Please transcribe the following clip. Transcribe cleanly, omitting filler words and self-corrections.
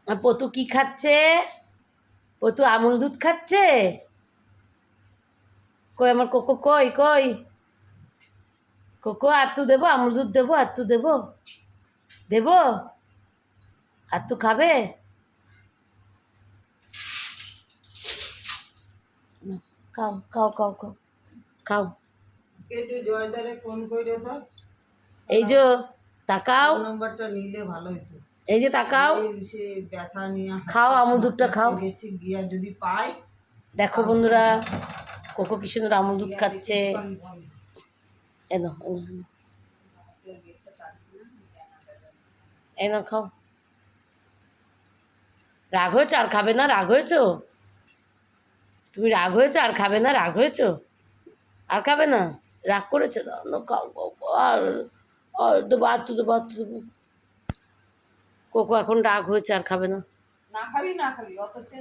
আর পতু কি খাচ্ছে? পতু আমুল দুধ খাচ্ছে। কই আমার কোকো, কই কই কোকো, আত্তু দেবো আমুল দুধ দেবো, আত্তু দেবো, দেবো আত্তু খাবে? খাও খাও খাও খাও খাও। একটু জয়দারে ফোন করে তো, এই যে তাকাও, নাম্বারটা নিলে ভালো হতো। এই যে তাকাও, সে ব্যথা নিয়ে খাও আমুল দুধটা খাও। গেছি, গিয়া যদি পাই। দেখো বন্ধুরা, কোকো কি সুন্দর আমুল দুধ খাচ্ছে। এনো এনো এনো, এনো খাও। রাগ হয়েছে আর খাবে না? রাগ হয়েছো তুমি? রাগ হয়েছে আর খাবে না? রাগ হয়েছো আর খাবে না? রাগ করেছে? না খাও খাও খাও। আর দেবো, আত্তু দেবো, আত্তু দেবো। কোকো এখন রাগ হয়েছে আর খাবে না। না খাবি, না খাবি অত